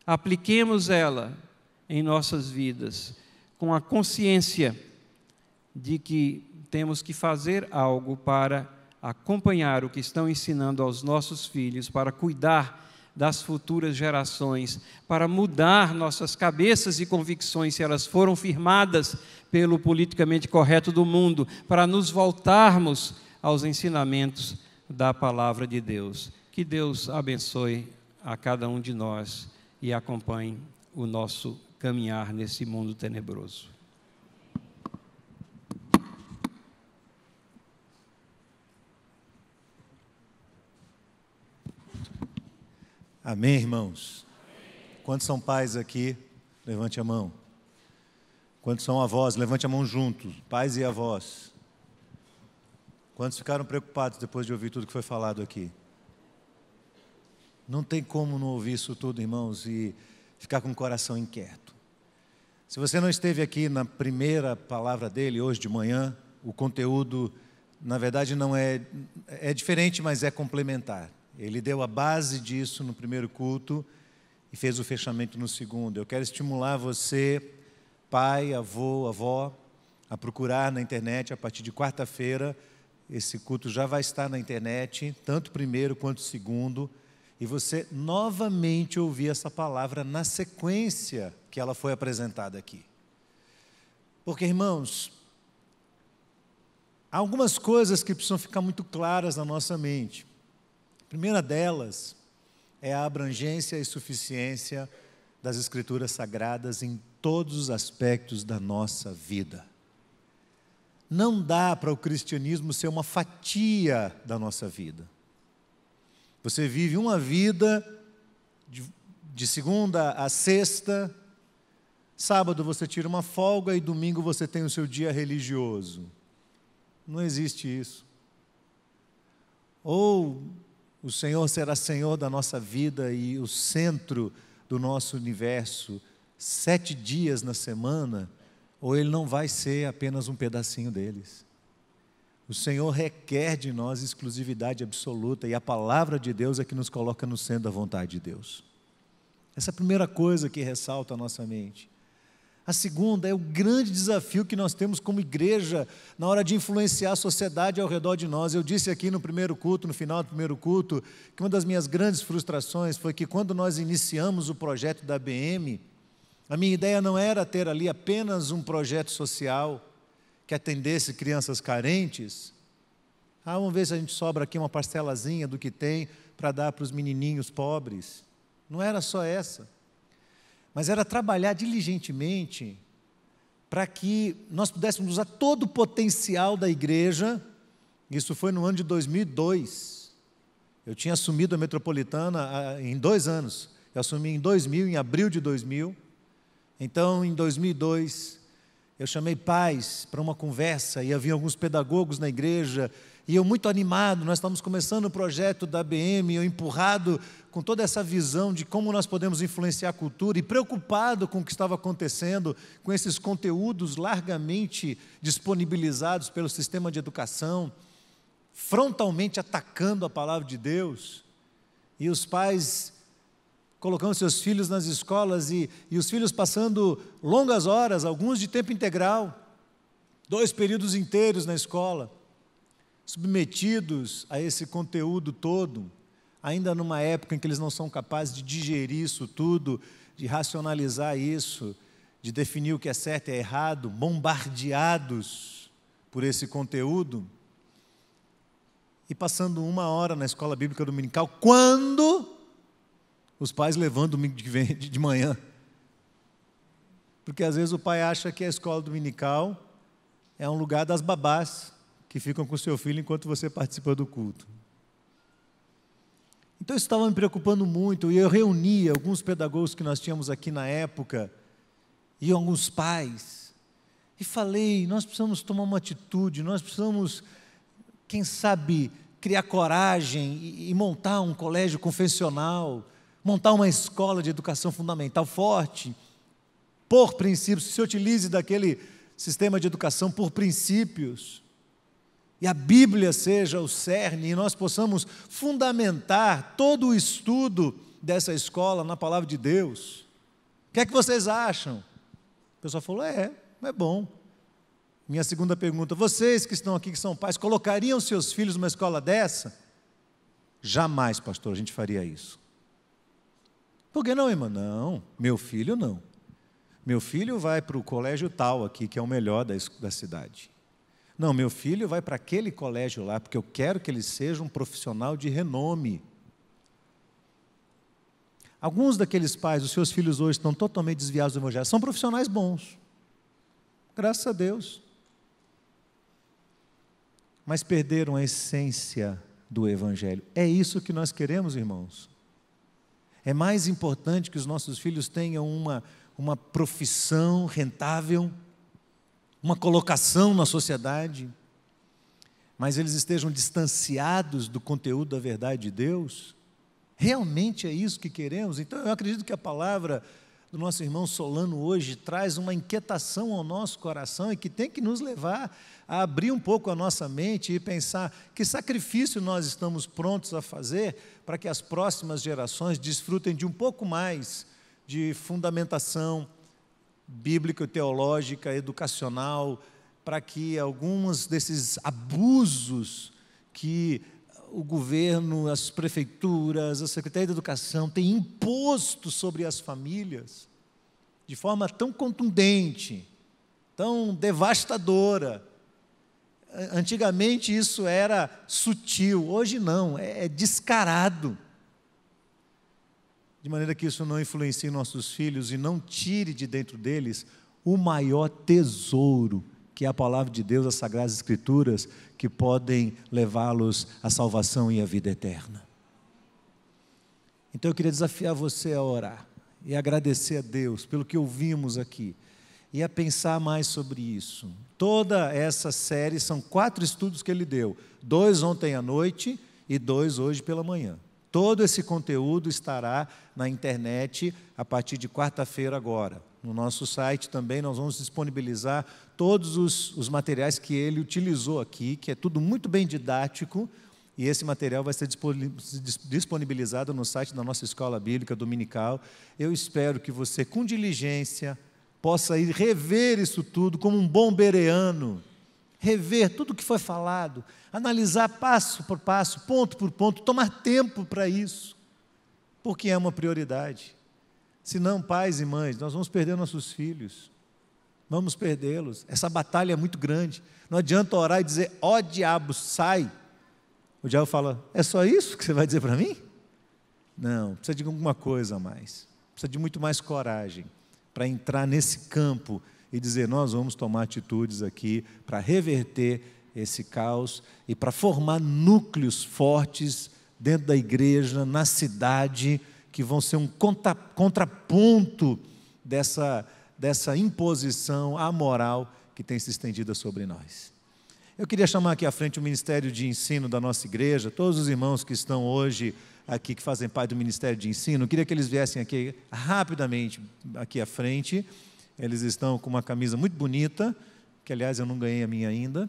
Apliquemos ela em nossas vidas, com a consciência de que temos que fazer algo para acompanhar o que estão ensinando aos nossos filhos, para cuidar das futuras gerações, para mudar nossas cabeças e convicções, se elas foram firmadas pelo politicamente correto do mundo, para nos voltarmos aos ensinamentos da palavra de Deus. Que Deus abençoe a cada um de nós e acompanhe o nosso caminhar nesse mundo tenebroso. Amém, irmãos? Quantos são pais aqui? Levante a mão. Quantos são avós? Levante a mão juntos, pais e avós. Quantos ficaram preocupados depois de ouvir tudo que foi falado aqui? Não tem como não ouvir isso tudo, irmãos, e ficar com o coração inquieto. Se você não esteve aqui na primeira palavra dele, hoje de manhã, o conteúdo, na verdade, não é diferente, mas é complementar. Ele deu a base disso no primeiro culto e fez o fechamento no segundo. Eu quero estimular você, pai, avô, avó, a procurar na internet a partir de quarta-feira. Esse culto já vai estar na internet, tanto o primeiro quanto o segundo, e você novamente ouvir essa palavra na sequência que ela foi apresentada aqui. Porque, irmãos, há algumas coisas que precisam ficar muito claras na nossa mente. A primeira delas é a abrangência e suficiência das Escrituras Sagradas em todos os aspectos da nossa vida. Não dá para o cristianismo ser uma fatia da nossa vida. Você vive uma vida de segunda a sexta, sábado você tira uma folga e domingo você tem o seu dia religioso. Não existe isso. Ou o Senhor será Senhor da nossa vida e o centro do nosso universo 7 dias na semana, ou Ele não vai ser apenas um pedacinho deles. O Senhor requer de nós exclusividade absoluta e a palavra de Deus é que nos coloca no centro da vontade de Deus. Essa é a primeira coisa que ressalta a nossa mente. A segunda é o grande desafio que nós temos como igreja na hora de influenciar a sociedade ao redor de nós. Eu disse aqui no primeiro culto, no final do primeiro culto, que uma das minhas grandes frustrações foi que quando nós iniciamos o projeto da ABM, a minha ideia não era ter ali apenas um projeto social que atendesse crianças carentes. Vamos ver se a gente sobra aqui uma parcelazinha do que tem para dar para os menininhos pobres. Não era só essa. Mas era trabalhar diligentemente para que nós pudéssemos usar todo o potencial da igreja. Isso foi no ano de 2002. Eu tinha assumido a Metropolitana em 2 anos. Eu assumi em 2000, em abril de 2000. Então, em 2002, eu chamei pais para uma conversa e havia alguns pedagogos na igreja. E eu muito animado, nós estávamos começando o projeto da ABM, eu empurrado com toda essa visão de como nós podemos influenciar a cultura e preocupado com o que estava acontecendo, com esses conteúdos largamente disponibilizados pelo sistema de educação, frontalmente atacando a palavra de Deus, e os pais colocando seus filhos nas escolas e os filhos passando longas horas, alguns de tempo integral, 2 períodos inteiros na escola, submetidos a esse conteúdo todo, ainda numa época em que eles não são capazes de digerir isso tudo, de racionalizar isso, de definir o que é certo e é errado, bombardeados por esse conteúdo, e passando 1 hora na escola bíblica dominical, quando os pais levando domingo de manhã. Porque às vezes o pai acha que a escola dominical é um lugar das babás, que ficam com o seu filho enquanto você participa do culto. Então isso estava me preocupando muito, e eu reuni alguns pedagogos que nós tínhamos aqui na época, e alguns pais, e falei, nós precisamos tomar uma atitude, nós precisamos, quem sabe, criar coragem e montar um colégio confessional, montar uma escola de educação fundamental forte, por princípios, que se utilize daquele sistema de educação por princípios, e a Bíblia seja o cerne, e nós possamos fundamentar todo o estudo dessa escola na palavra de Deus. O que é que vocês acham? O pessoal falou, é bom. Minha segunda pergunta, vocês que estão aqui, que são pais, colocariam seus filhos numa escola dessa? Jamais, pastor, a gente faria isso. Por que não, irmã? Não, meu filho não. Meu filho vai para o colégio tal aqui, que é o melhor da cidade. Não, meu filho vai para aquele colégio lá, porque eu quero que ele seja um profissional de renome. Alguns daqueles pais, os seus filhos hoje estão totalmente desviados do evangelho, são profissionais bons, graças a Deus, mas perderam a essência do evangelho. É isso que nós queremos, irmãos. É mais importante que os nossos filhos tenham uma profissão rentável, uma colocação na sociedade, mas eles estejam distanciados do conteúdo da verdade de Deus. Realmente é isso que queremos? Então eu acredito que a palavra do nosso irmão Solano hoje traz uma inquietação ao nosso coração e que tem que nos levar a abrir um pouco a nossa mente e pensar que sacrifício nós estamos prontos a fazer para que as próximas gerações desfrutem de um pouco mais de fundamentação bíblica, teológica, educacional, para que alguns desses abusos que o governo, as prefeituras, a Secretaria de Educação têm imposto sobre as famílias, de forma tão contundente, tão devastadora. Antigamente isso era sutil, hoje não, é descarado. De maneira que isso não influencie nossos filhos e não tire de dentro deles o maior tesouro, que é a palavra de Deus, as Sagradas Escrituras, que podem levá-los à salvação e à vida eterna. Então eu queria desafiar você a orar e agradecer a Deus pelo que ouvimos aqui e a pensar mais sobre isso. Toda essa série são 4 estudos que ele deu, 2 ontem à noite e 2 hoje pela manhã. Todo esse conteúdo estará na internet a partir de quarta-feira agora. No nosso site também nós vamos disponibilizar todos os materiais que ele utilizou aqui, que é tudo muito bem didático, e esse material vai ser disponibilizado no site da nossa Escola Bíblica Dominical. Eu espero que você, com diligência, possa ir rever isso tudo como um bom bereano, rever tudo o que foi falado, analisar passo por passo, ponto por ponto, tomar tempo para isso, porque é uma prioridade. Senão, pais e mães, nós vamos perder nossos filhos, vamos perdê-los. Essa batalha é muito grande. Não adianta orar e dizer, ó diabo, sai. O diabo fala, é só isso que você vai dizer para mim? Não, precisa de alguma coisa a mais, precisa de muito mais coragem para entrar nesse campo e dizer, nós vamos tomar atitudes aqui para reverter esse caos e para formar núcleos fortes dentro da igreja, na cidade, que vão ser um contraponto dessa imposição amoral que tem se estendido sobre nós. Eu queria chamar aqui à frente o Ministério de Ensino da nossa igreja, todos os irmãos que estão hoje aqui, que fazem parte do Ministério de Ensino, eu queria que eles viessem aqui rapidamente aqui à frente. Eles estão com uma camisa muito bonita, que aliás eu não ganhei a minha ainda,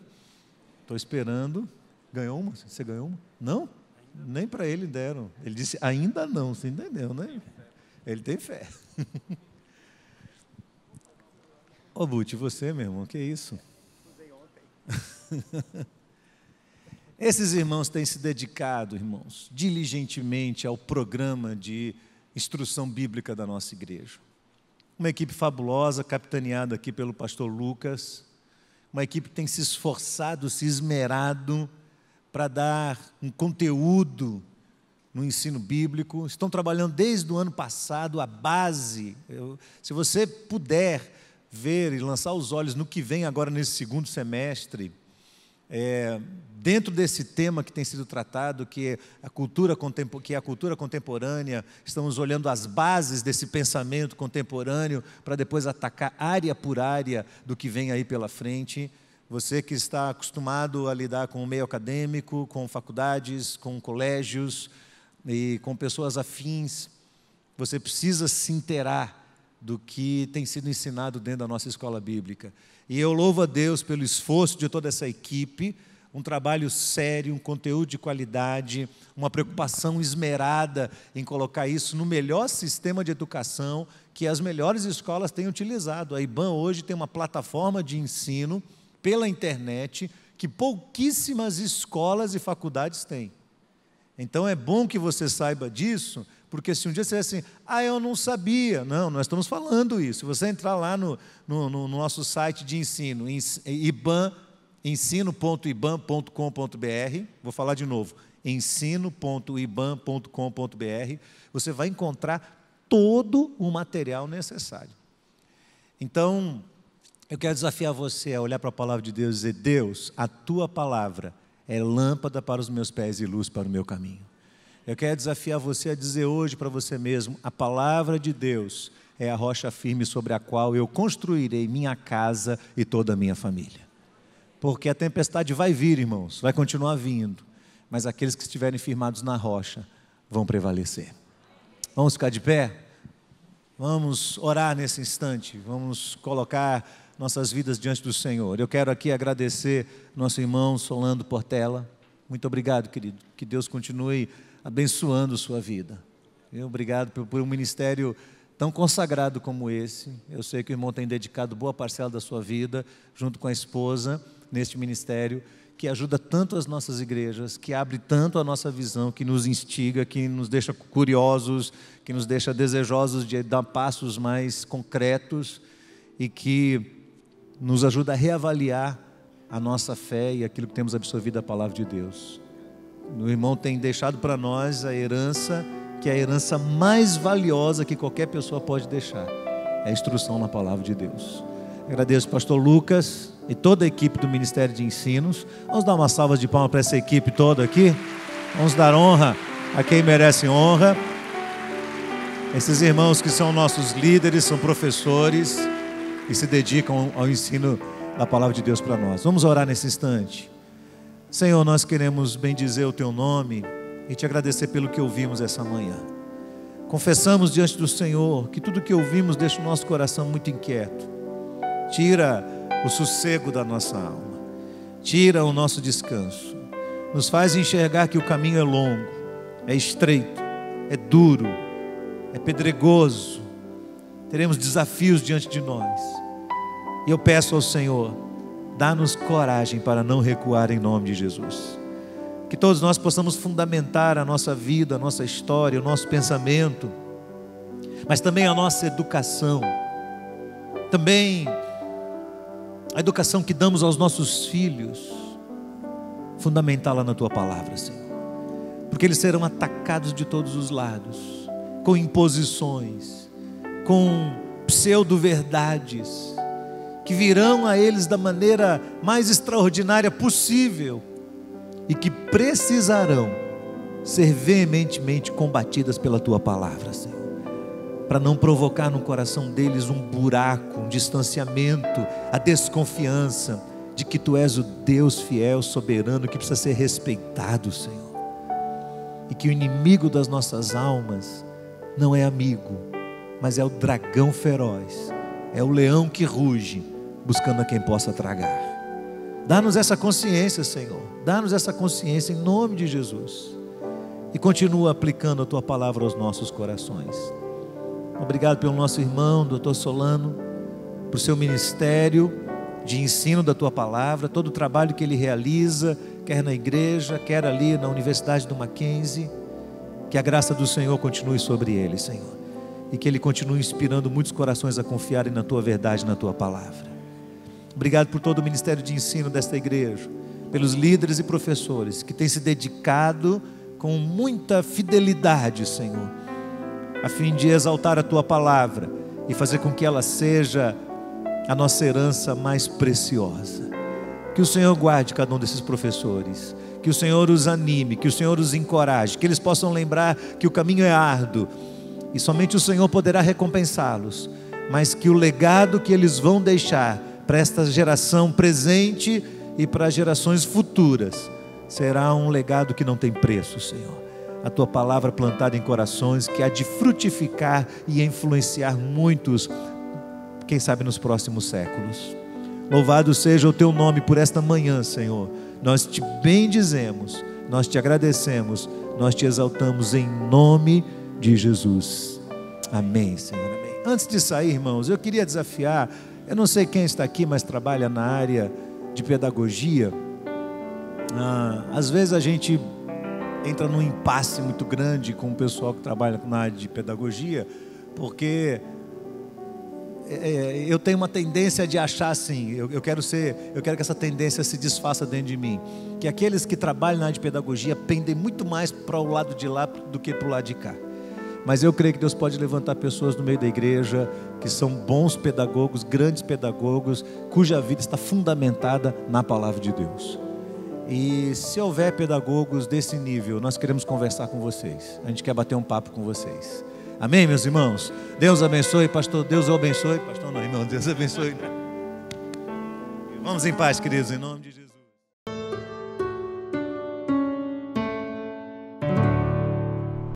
estou esperando. Ganhou uma? Você ganhou uma? Não? Nem para ele deram. Ele disse, ainda não, você entendeu, né? Ele tem fé. Ô Bute, você, meu irmão, que isso? Usei ontem. Esses irmãos têm se dedicado, irmãos, diligentemente ao programa de instrução bíblica da nossa igreja. Uma equipe fabulosa, capitaneada aqui pelo pastor Lucas, uma equipe que tem se esforçado, se esmerado para dar um conteúdo no ensino bíblico. Estão trabalhando desde o ano passado a base. Se você puder ver e lançar os olhos no que vem agora nesse segundo semestre, dentro desse tema que tem sido tratado, que é a cultura contemporânea, estamos olhando as bases desse pensamento contemporâneo para depois atacar área por área do que vem aí pela frente. Você que está acostumado a lidar com o meio acadêmico, com faculdades, com colégios e com pessoas afins, você precisa se inteirar do que tem sido ensinado dentro da nossa escola bíblica. E eu louvo a Deus pelo esforço de toda essa equipe, um trabalho sério, um conteúdo de qualidade, uma preocupação esmerada em colocar isso no melhor sistema de educação que as melhores escolas têm utilizado. A IBAN hoje tem uma plataforma de ensino pela internet que pouquíssimas escolas e faculdades têm. Então é bom que você saiba disso, Porque se um dia você diz assim, eu não sabia. Não, nós estamos falando isso. Se você entrar lá no nosso site de ensino, ensino.iban.com.br, vou falar de novo, ensino.iban.com.br, você vai encontrar todo o material necessário. Então, eu quero desafiar você a olhar para a palavra de Deus e dizer, Deus, a tua palavra é lâmpada para os meus pés e luz para o meu caminho. Eu quero desafiar você a dizer hoje para você mesmo, a palavra de Deus é a rocha firme sobre a qual eu construirei minha casa e toda a minha família. Porque a tempestade vai vir, irmãos, vai continuar vindo, mas aqueles que estiverem firmados na rocha vão prevalecer. Vamos ficar de pé? Vamos orar nesse instante, vamos colocar nossas vidas diante do Senhor. Eu quero aqui agradecer nosso irmão Solano Portela. Muito obrigado, querido. Que Deus continue abençoando sua vida. Obrigado por um ministério tão consagrado como esse. Eu sei que o irmão tem dedicado boa parcela da sua vida, junto com a esposa, neste ministério, que ajuda tanto as nossas igrejas, que abre tanto a nossa visão, que nos instiga, que nos deixa curiosos, que nos deixa desejosos de dar passos mais concretos e que nos ajuda a reavaliar a nossa fé e aquilo que temos absorvido da palavra de Deus. O irmão tem deixado para nós a herança, que é a herança mais valiosa que qualquer pessoa pode deixar, é a instrução na palavra de Deus. Agradeço ao pastor Lucas e toda a equipe do Ministério de Ensinos. Vamos dar uma salva de palmas para essa equipe toda aqui. Vamos dar honra a quem merece honra. Esses irmãos que são nossos líderes, são professores e se dedicam ao ensino da palavra de Deus para nós. Vamos orar nesse instante. Senhor, nós queremos bendizer o Teu nome e Te agradecer pelo que ouvimos essa manhã. Confessamos diante do Senhor que tudo que ouvimos deixa o nosso coração muito inquieto. Tira o sossego da nossa alma. Tira o nosso descanso. Nos faz enxergar que o caminho é longo, é estreito, é duro, é pedregoso. Teremos desafios diante de nós. E eu peço ao Senhor, dá-nos coragem para não recuar em nome de Jesus. Que todos nós possamos fundamentar a nossa vida, a nossa história, o nosso pensamento, mas também a nossa educação. Também a educação que damos aos nossos filhos, fundamentá-la na Tua palavra, Senhor. Porque eles serão atacados de todos os lados, com imposições, com pseudo-verdades, que virão a eles da maneira mais extraordinária possível e que precisarão ser veementemente combatidas pela Tua palavra, Senhor, para não provocar no coração deles um buraco, um distanciamento, a desconfiança de que Tu és o Deus fiel, soberano, que precisa ser respeitado, Senhor, e que o inimigo das nossas almas não é amigo, mas é o dragão feroz, é o leão que ruge, buscando a quem possa tragar. Dá-nos essa consciência, Senhor, dá-nos essa consciência em nome de Jesus, e continua aplicando a Tua palavra aos nossos corações. Obrigado pelo nosso irmão, Dr. Solano, por seu ministério de ensino da Tua palavra, todo o trabalho que ele realiza, quer na igreja, quer ali na Universidade do Mackenzie. Que a graça do Senhor continue sobre ele, Senhor, e que ele continue inspirando muitos corações a confiarem na Tua verdade, na Tua palavra. Obrigado por todo o ministério de ensino desta igreja, pelos líderes e professores que têm se dedicado com muita fidelidade, Senhor, a fim de exaltar a Tua palavra e fazer com que ela seja a nossa herança mais preciosa. Que o Senhor guarde cada um desses professores, que o Senhor os anime, que o Senhor os encoraje, que eles possam lembrar que o caminho é árduo e somente o Senhor poderá recompensá-los, mas que o legado que eles vão deixar para esta geração presente e para gerações futuras será um legado que não tem preço, Senhor. A Tua palavra plantada em corações que há de frutificar e influenciar muitos, quem sabe nos próximos séculos. Louvado seja o Teu nome por esta manhã, Senhor. Nós Te bendizemos, nós Te agradecemos, nós Te exaltamos em nome de Jesus. Amém, Senhor, amém. Antes de sair, irmãos, eu queria desafiar, eu não sei quem está aqui, mas trabalha na área de pedagogia. Às vezes a gente entra num impasse muito grande com o pessoal que trabalha na área de pedagogia, porque eu tenho uma tendência de achar assim, eu quero que essa tendência se desfaça dentro de mim, que aqueles que trabalham na área de pedagogia pendem muito mais para o lado de lá do que para o lado de cá. Mas eu creio que Deus pode levantar pessoas no meio da igreja que são bons pedagogos, grandes pedagogos, cuja vida está fundamentada na palavra de Deus. E se houver pedagogos desse nível, nós queremos conversar com vocês. A gente quer bater um papo com vocês. Amém, meus irmãos? Deus abençoe, pastor. Deus o abençoe. Pastor não, irmão. Deus abençoe. Vamos em paz, queridos, em nome de Jesus.